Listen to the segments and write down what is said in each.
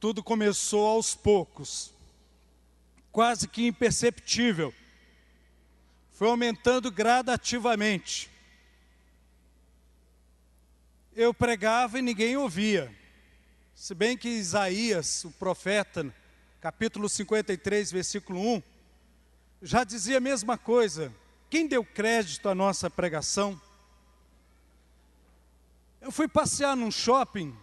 Tudo começou aos poucos, quase que imperceptível. Foi aumentando gradativamente. Eu pregava e ninguém ouvia. Se bem que Isaías, o profeta, capítulo 53, versículo 1, já dizia a mesma coisa. Quem deu crédito à nossa pregação? Eu fui passear num shopping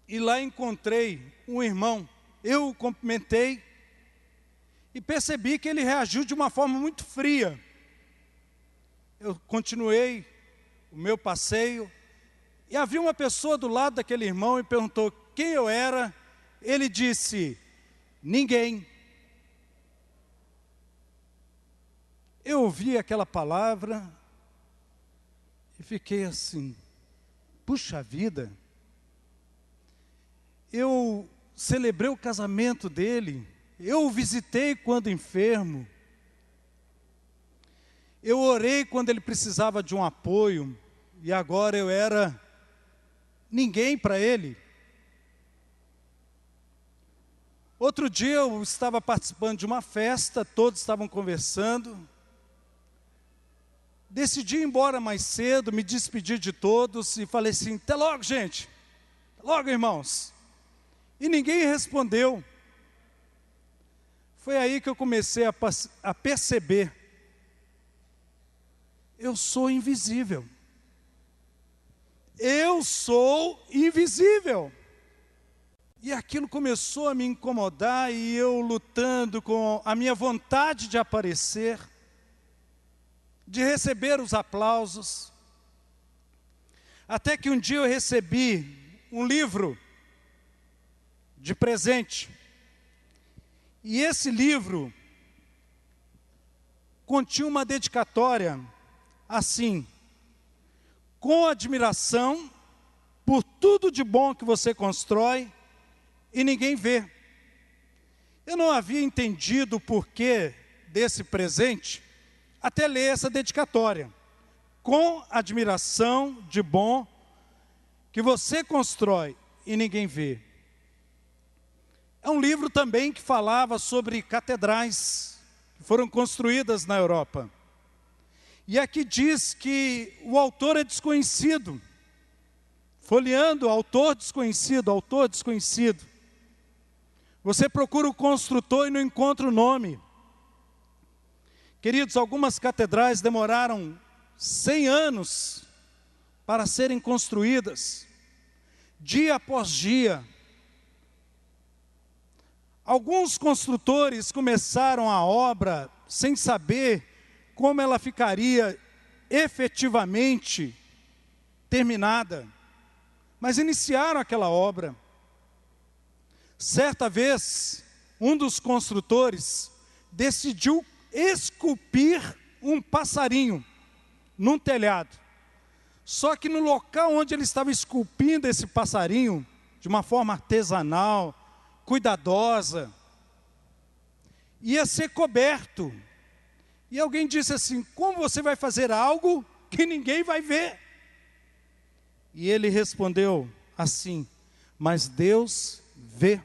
e lá encontrei um irmão. Eu o cumprimentei e percebi que ele reagiu de uma forma muito fria. Eu continuei o meu passeio e havia uma pessoa do lado daquele irmão e perguntou quem eu era. Ele disse, ninguém. Eu ouvi aquela palavra e fiquei assim, puxa vida. Eu celebrei o casamento dele, eu o visitei quando enfermo, eu orei quando ele precisava de um apoio, e agora eu era ninguém para ele. Outro dia eu estava participando de uma festa, todos estavam conversando, decidi ir embora mais cedo, me despedir de todos e falei assim, até logo gente, até logo irmãos. E ninguém respondeu. Foi aí que eu comecei a perceber. Eu sou invisível. Eu sou invisível. E aquilo começou a me incomodar e eu lutando com a minha vontade de aparecer, de receber os aplausos. Até que um dia eu recebi um livro de presente. E esse livro continha uma dedicatória assim: com admiração por tudo de bom que você constrói e ninguém vê. Eu não havia entendido o porquê desse presente até ler essa dedicatória. Com admiração de bom que você constrói e ninguém vê. É um livro também que falava sobre catedrais que foram construídas na Europa. E aqui diz que o autor é desconhecido. Folheando, autor desconhecido, autor desconhecido. Você procura o construtor e não encontra o nome. Queridos, algumas catedrais demoraram 100 anos para serem construídas, dia após dia. Alguns construtores começaram a obra sem saber como ela ficaria efetivamente terminada, mas iniciaram aquela obra. Certa vez, um dos construtores decidiu esculpir um passarinho num telhado. Só que no local onde ele estava esculpindo esse passarinho, de uma forma artesanal, cuidadosa, ia ser coberto. E alguém disse assim, como você vai fazer algo que ninguém vai ver? E ele respondeu assim, mas Deus vê.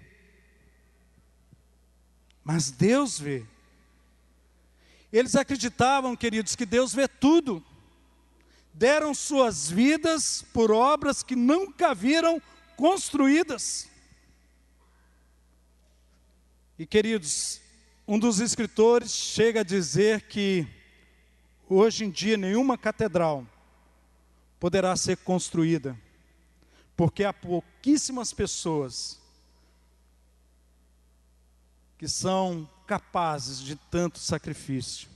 Mas Deus vê. Eles acreditavam, queridos, que Deus vê tudo. Deram suas vidas por obras que nunca viram construídas. E queridos, um dos escritores chega a dizer que hoje em dia nenhuma catedral poderá ser construída, porque há pouquíssimas pessoas que são capazes de tanto sacrifício.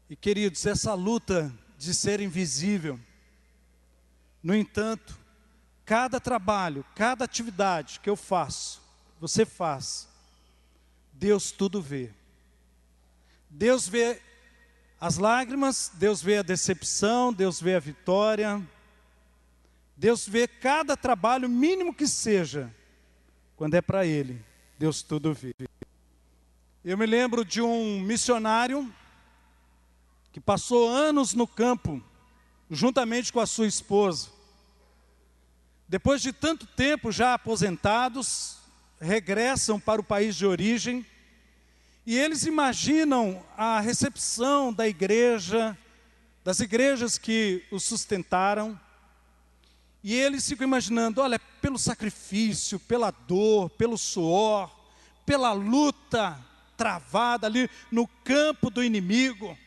E queridos, essa luta de ser invisível, no entanto, cada trabalho, cada atividade que eu faço, você faz, Deus tudo vê. Deus vê as lágrimas, Deus vê a decepção, Deus vê a vitória. Deus vê cada trabalho, mínimo que seja, quando é para Ele, Deus tudo vê. Eu me lembro de um missionário que passou anos no campo, juntamente com a sua esposa. depois de tanto tempo já aposentados, regressam para o país de origem, e eles imaginam a recepção da igreja, das igrejas que os sustentaram, e eles ficam imaginando, olha, pelo sacrifício, pela dor, pelo suor, pela luta travada ali no campo do inimigo,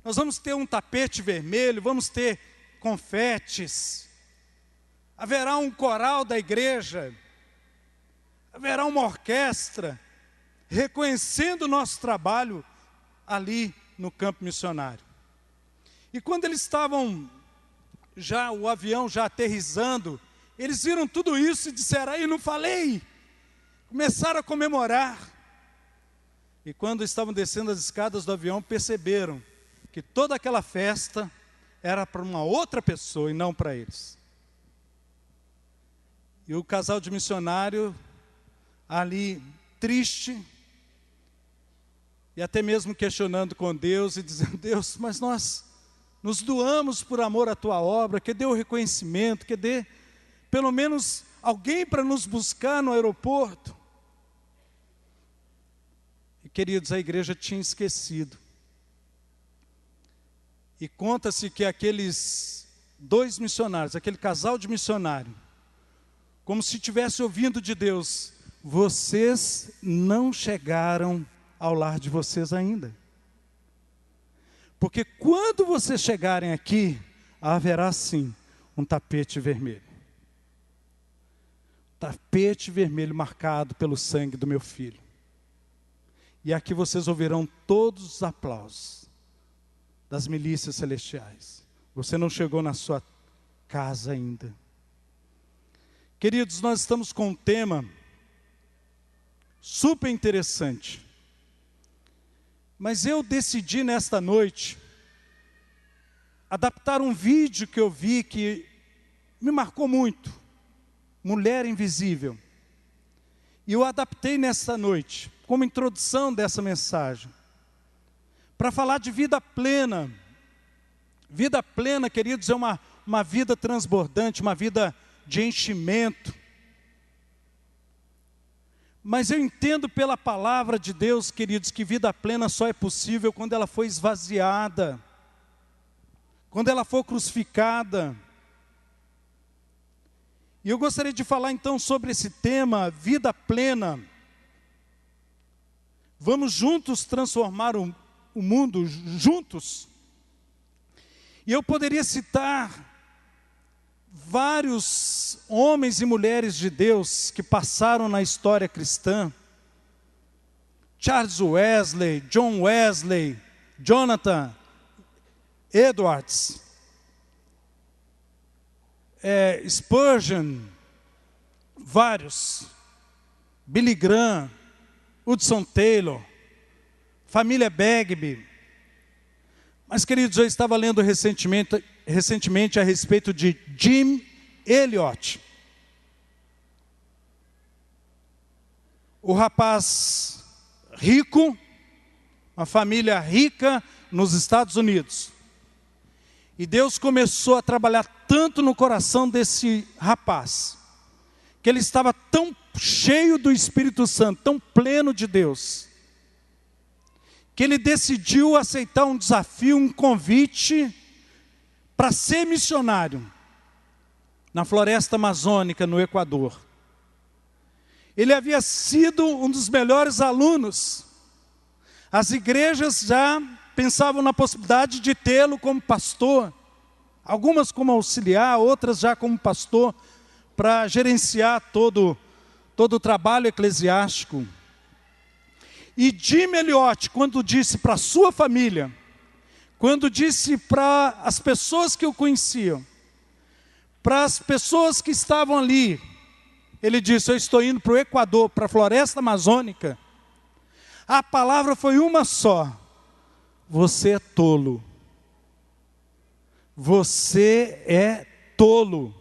nós vamos ter um tapete vermelho, vamos ter confetes, haverá um coral da igreja, haverá uma orquestra, reconhecendo o nosso trabalho ali no campo missionário. E quando eles estavam o avião já aterrissando, eles viram tudo isso e disseram, aí não falei, começaram a comemorar. E quando estavam descendo as escadas do avião, perceberam que toda aquela festa era para uma outra pessoa e não para eles. E o casal de missionário ali triste, e até mesmo questionando com Deus e dizendo, Deus, mas nós nos doamos por amor à tua obra, que dê o reconhecimento, que dê pelo menos alguém para nos buscar no aeroporto. E queridos, a igreja tinha esquecido. E conta-se que aqueles 2 missionários, aquele casal de missionário, como se estivesse ouvindo de Deus, vocês não chegaram ao lar de vocês ainda. Porque quando vocês chegarem aqui, haverá sim um tapete vermelho. Tapete vermelho marcado pelo sangue do meu filho. E aqui vocês ouvirão todos os aplausos das milícias celestiais. Você não chegou na sua casa ainda. Queridos, nós estamos com um tema super interessante. Mas eu decidi nesta noite adaptar um vídeo que eu vi que me marcou muito. Mulher Invisível. E eu adaptei nesta noite, como introdução dessa mensagem, para falar de vida plena. Vida plena, queridos, é uma vida transbordante, uma vida de enchimento. Mas eu entendo pela palavra de Deus, queridos, que vida plena só é possível quando ela foi esvaziada, quando ela for crucificada. E eu gostaria de falar então sobre esse tema, vida plena. Vamos juntos transformar o mundo, juntos. E eu poderia citar vários homens e mulheres de Deus que passaram na história cristã. Charles Wesley, John Wesley, Jonathan Edwards, Spurgeon, vários, Billy Graham, Hudson Taylor, família Bagby. Mas, queridos, eu estava lendo recentemente a respeito de Jim Elliot. O rapaz rico, uma família rica nos Estados Unidos. E Deus começou a trabalhar tanto no coração desse rapaz, que ele estava tão cheio do Espírito Santo, tão pleno de Deus, que ele decidiu aceitar um desafio, um convite para ser missionário na floresta amazônica, no Equador. Ele havia sido um dos melhores alunos. As igrejas já pensavam na possibilidade de tê-lo como pastor, algumas como auxiliar, outras já como pastor, para gerenciar todo o trabalho eclesiástico. E Jim Elliot, quando disse para a sua família, quando disse para as pessoas que o conheciam, para as pessoas que estavam ali, ele disse, eu estou indo para o Equador, para a floresta amazônica. A palavra foi uma só: você é tolo. Você é tolo.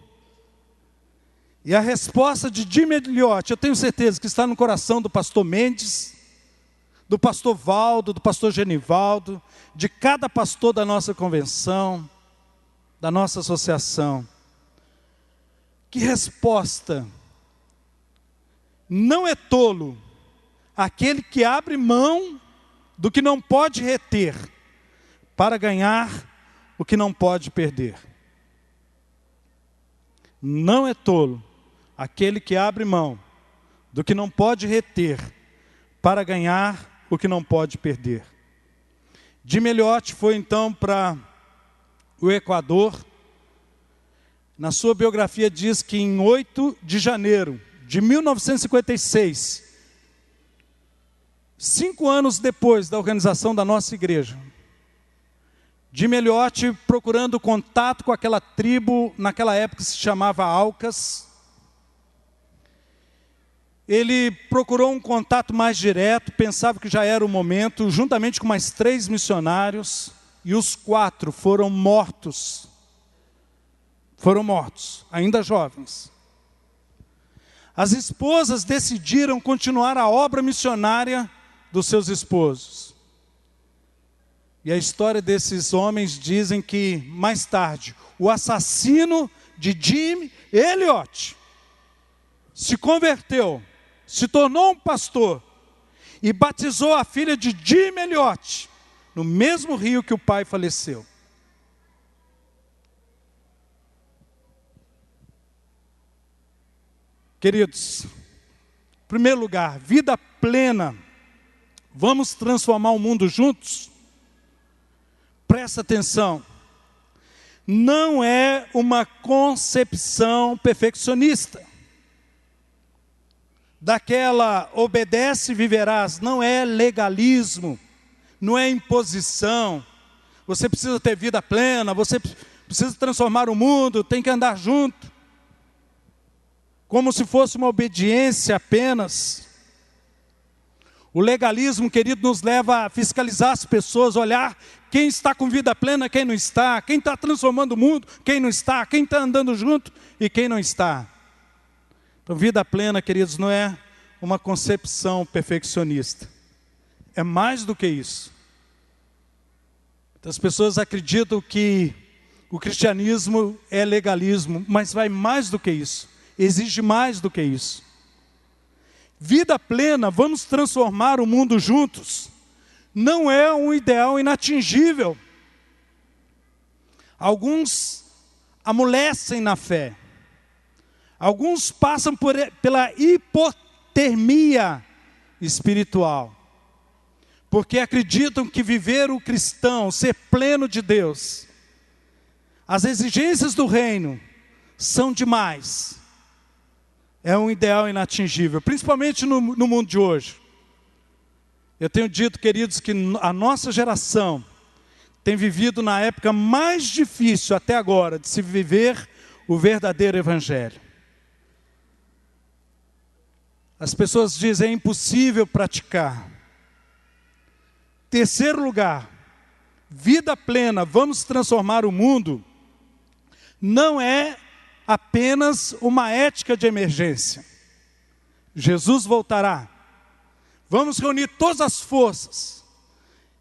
E a resposta de Jim Elliot, eu tenho certeza que está no coração do pastor Mendes, do pastor Valdo, do pastor Genivaldo, de cada pastor da nossa convenção, da nossa associação. Que resposta! Não é tolo aquele que abre mão do que não pode reter, para ganhar o que não pode perder. Não é tolo aquele que abre mão do que não pode reter, para ganhar o que não pode perder. Jim Elliot foi então para o Equador. Na sua biografia diz que em 8 de janeiro de 1956, 5 anos depois da organização da nossa igreja, Jim Elliot, procurando contato com aquela tribo, naquela época se chamava Aucas, ele procurou um contato mais direto, pensava que já era o momento, juntamente com mais 3 missionários, e os 4 foram mortos, ainda jovens. As esposas decidiram continuar a obra missionária dos seus esposos. E a história desses homens dizem que, mais tarde, o assassino de Jim Elliot se converteu, se tornou um pastor e batizou a filha de Jim Elliot no mesmo rio que o pai faleceu. Queridos, em primeiro lugar, vida plena. Vamos transformar o mundo juntos? Presta atenção. Não é uma concepção perfeccionista. Daquela obedece e viverás. Não é legalismo. Não é imposição. Você precisa ter vida plena. Você precisa transformar o mundo. Tem que andar junto. Como se fosse uma obediência apenas. O legalismo, querido, nos leva a fiscalizar as pessoas, olhar quem está com vida plena, quem não está, quem está transformando o mundo, quem não está, quem está andando junto e quem não está. Então, vida plena, queridos, não é uma concepção perfeccionista. É mais do que isso. As pessoas acreditam que o cristianismo é legalismo, mas vai mais do que isso. Exige mais do que isso. Vida plena, vamos transformar o mundo juntos. Não é um ideal inatingível. Alguns amolecem na fé. Alguns passam pela hipotermia espiritual. Porque acreditam que viver o cristão, ser pleno de Deus, as exigências do reino são demais. É um ideal inatingível, principalmente no mundo de hoje. Eu tenho dito, queridos, que a nossa geração tem vivido na época mais difícil até agora de se viver o verdadeiro evangelho. As pessoas dizem, é impossível praticar. Terceiro lugar, vida plena, vamos transformar o mundo, não é apenas uma ética de emergência. Jesus voltará. Vamos reunir todas as forças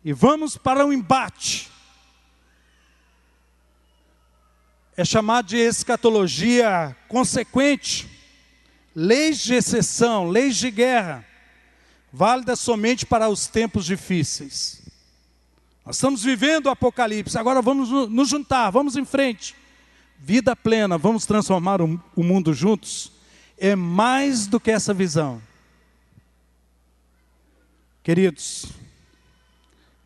e vamos para um embate. É chamado de escatologia consequente, leis de exceção, leis de guerra, válidas somente para os tempos difíceis. Nós estamos vivendo o Apocalipse, agora vamos nos juntar, vamos em frente. Vida plena, vamos transformar o mundo juntos, é mais do que essa visão. Queridos,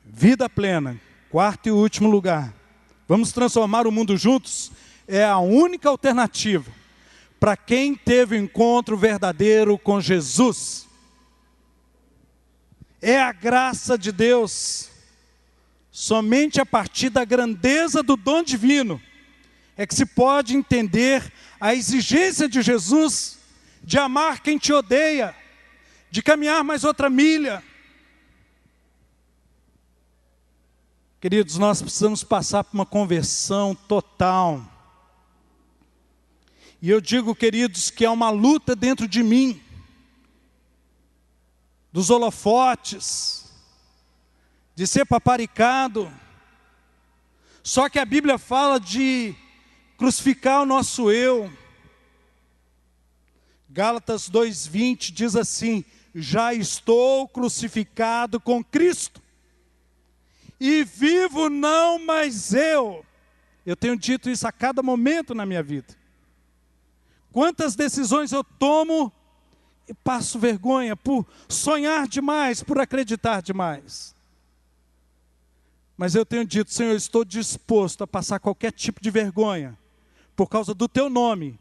vida plena, quarto e último lugar, vamos transformar o mundo juntos, é a única alternativa para quem teve o encontro verdadeiro com Jesus. É a graça de Deus, somente a partir da grandeza do dom divino, é que se pode entender a exigência de Jesus de amar quem te odeia, de caminhar mais outra milha. Queridos, nós precisamos passar por uma conversão total. E eu digo, queridos, que há uma luta dentro de mim, dos holofotes, de ser paparicado. Só que a Bíblia fala de crucificar o nosso eu, Gálatas 2:20 diz assim: já estou crucificado com Cristo, e vivo não mais eu. Eu tenho dito isso a cada momento na minha vida. Quantas decisões eu tomo e passo vergonha por sonhar demais, por acreditar demais. Mas eu tenho dito: Senhor, eu estou disposto a passar qualquer tipo de vergonha, por causa do Teu nome,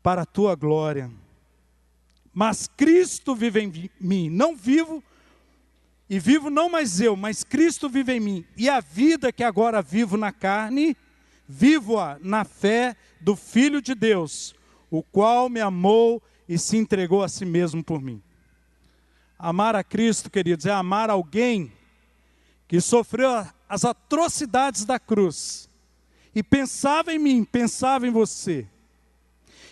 para a Tua glória. Mas Cristo vive em mim, não vivo, e vivo não mais eu, mas Cristo vive em mim. E a vida que agora vivo na carne, vivo-a na fé do Filho de Deus, o qual me amou e se entregou a si mesmo por mim. Amar a Cristo, queridos, é amar alguém que sofreu as atrocidades da cruz, e pensava em mim, pensava em você,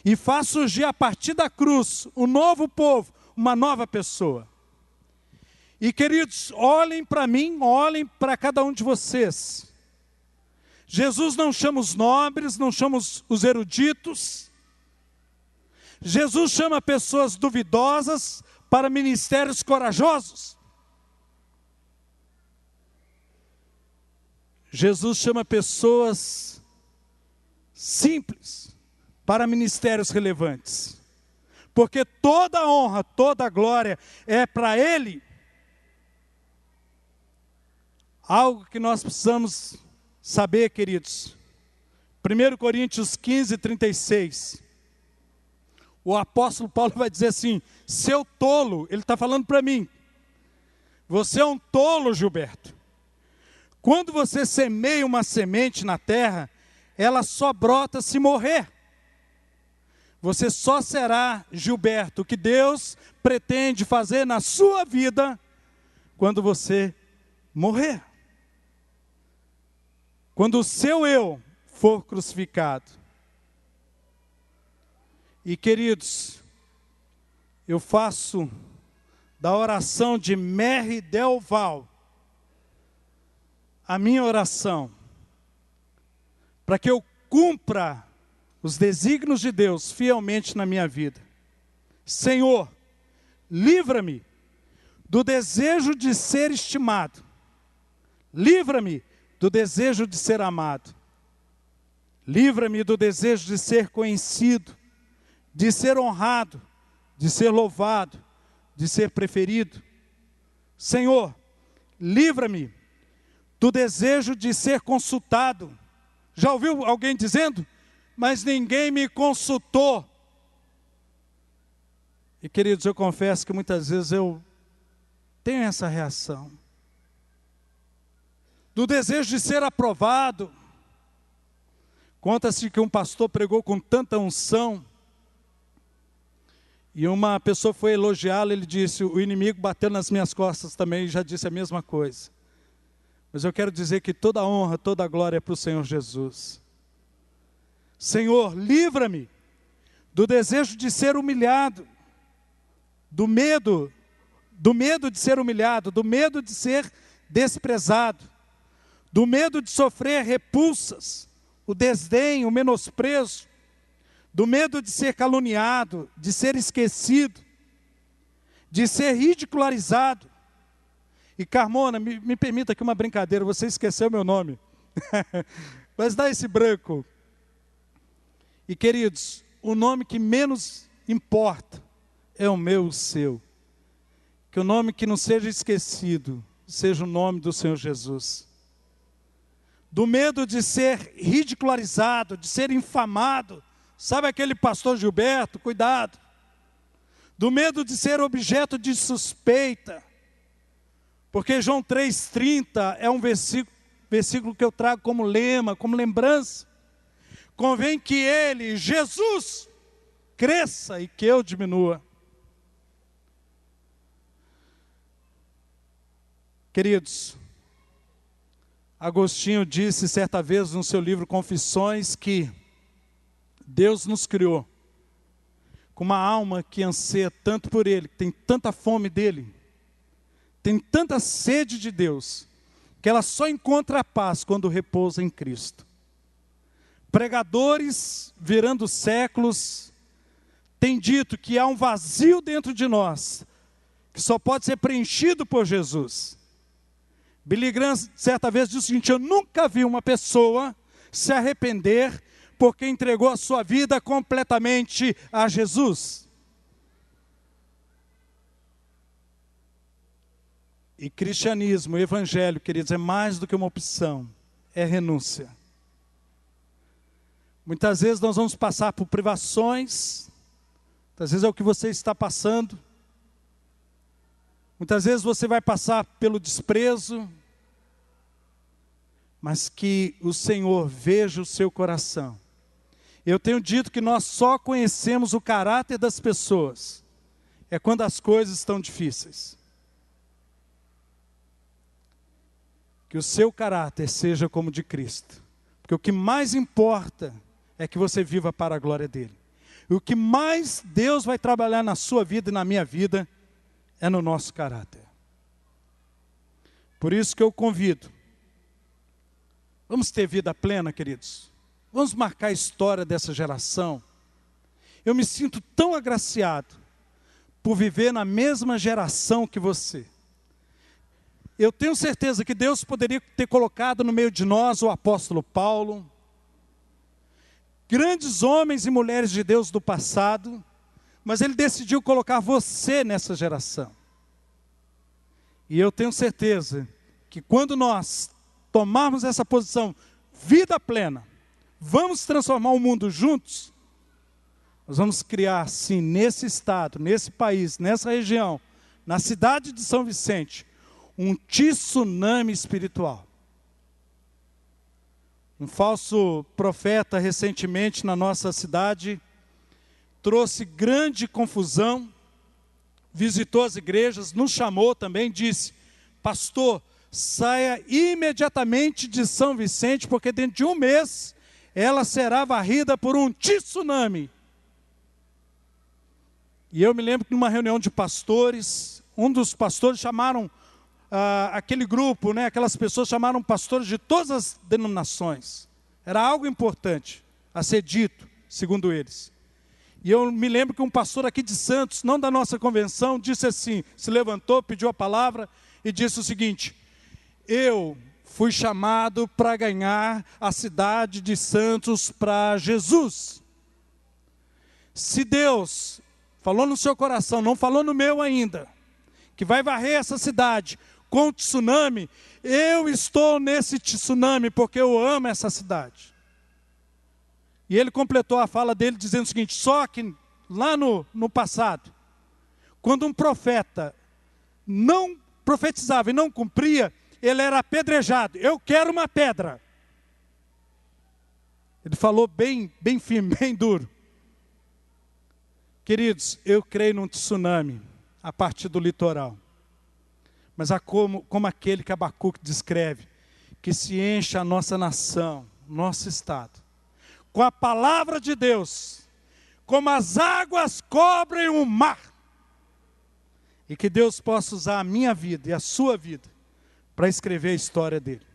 e faz surgir a partir da cruz um novo povo, uma nova pessoa. E queridos, olhem para mim, olhem para cada um de vocês. Jesus não chama os nobres, não chama os eruditos. Jesus chama pessoas duvidosas para ministérios corajosos. Jesus chama pessoas simples para ministérios relevantes. Porque toda a honra, toda a glória é para Ele. Algo que nós precisamos saber, queridos. 1 Coríntios 15:36. O apóstolo Paulo vai dizer assim: seu tolo, ele está falando para mim. Você é um tolo, Gilberto. Quando você semeia uma semente na terra, ela só brota se morrer. Você só será, Gilberto, o que Deus pretende fazer na sua vida quando você morrer. Quando o seu eu for crucificado. E queridos, eu faço da oração de Mary Delval a minha oração, para que eu cumpra os desígnios de Deus fielmente na minha vida. Senhor, livra-me do desejo de ser estimado, livra-me do desejo de ser amado, livra-me do desejo de ser conhecido, de ser honrado, de ser louvado, de ser preferido. Senhor, livra-me do desejo de ser consultado. Já ouviu alguém dizendo? Mas ninguém me consultou. E queridos, eu confesso que muitas vezes eu tenho essa reação. Do desejo de ser aprovado. Conta-se que um pastor pregou com tanta unção, e uma pessoa foi elogiá-lo, ele disse: o inimigo bateu nas minhas costas também, e já disse a mesma coisa. Mas eu quero dizer que toda a honra, toda a glória é para o Senhor Jesus. Senhor, livra-me do desejo de ser humilhado, do medo de ser humilhado, do medo de ser desprezado, do medo de sofrer repulsas, o desdém, o menosprezo, do medo de ser caluniado, de ser esquecido, de ser ridicularizado. E Carmona, me permita aqui uma brincadeira, você esqueceu meu nome, mas dá esse branco. E queridos, o nome que menos importa é o meu, o seu. Que o nome que não seja esquecido seja o nome do Senhor Jesus. Do medo de ser ridicularizado, de ser infamado. Sabe aquele pastor Gilberto? Cuidado. Do medo de ser objeto de suspeita. Porque João 3,30 é um versículo que eu trago como lema, como lembrança. Convém que Ele, Jesus, cresça e que eu diminua. Queridos, Agostinho disse certa vez no seu livro Confissões que Deus nos criou com uma alma que anseia tanto por Ele, que tem tanta fome dEle, tem tanta sede de Deus, que ela só encontra a paz quando repousa em Cristo. Pregadores virando séculos tem dito que há um vazio dentro de nós, que só pode ser preenchido por Jesus. Billy Graham, certa vez, disse o seguinte: eu nunca vi uma pessoa se arrepender porque entregou a sua vida completamente a Jesus. E cristianismo, evangelho, queridos, é mais do que uma opção, é renúncia. Muitas vezes nós vamos passar por privações, muitas vezes é o que você está passando, muitas vezes você vai passar pelo desprezo, mas que o Senhor veja o seu coração. Eu tenho dito que nós só conhecemos o caráter das pessoas, é quando as coisas estão difíceis. Que o seu caráter seja como o de Cristo, porque o que mais importa é que você viva para a glória dele. E o que mais Deus vai trabalhar na sua vida e na minha vida é no nosso caráter. Por isso que eu convido, vamos ter vida plena, queridos. Vamos marcar a história dessa geração. Eu me sinto tão agraciado por viver na mesma geração que você. Eu tenho certeza que Deus poderia ter colocado no meio de nós o apóstolo Paulo, grandes homens e mulheres de Deus do passado, mas Ele decidiu colocar você nessa geração. E eu tenho certeza que quando nós tomarmos essa posição, vida plena, vamos transformar o mundo juntos, nós vamos criar, sim, nesse estado, nesse país, nessa região, na cidade de São Vicente, um tsunami espiritual. Um falso profeta recentemente na nossa cidade trouxe grande confusão, visitou as igrejas, nos chamou também, disse: pastor, saia imediatamente de São Vicente, porque dentro de um mês ela será varrida por um tsunami. E eu me lembro que numa reunião de pastores, um dos pastores chamaram aquele grupo, aquelas pessoas chamaram pastores de todas as denominações. Era algo importante a ser dito, segundo eles. E eu me lembro que um pastor aqui de Santos, não da nossa convenção, disse assim, se levantou, pediu a palavra e disse o seguinte: eu fui chamado para ganhar a cidade de Santos para Jesus. Se Deus falou no seu coração, não falou no meu ainda, que vai varrer essa cidade com o tsunami, eu estou nesse tsunami porque eu amo essa cidade. E ele completou a fala dele dizendo o seguinte: só que lá no passado, quando um profeta não profetizava e não cumpria, ele era apedrejado. Eu quero uma pedra. Ele falou bem firme, bem duro. Queridos, eu creio num tsunami a partir do litoral. Mas como aquele que Abacuque descreve, que se enche a nossa nação, nosso estado, com a palavra de Deus, como as águas cobrem o mar. E que Deus possa usar a minha vida e a sua vida para escrever a história dele.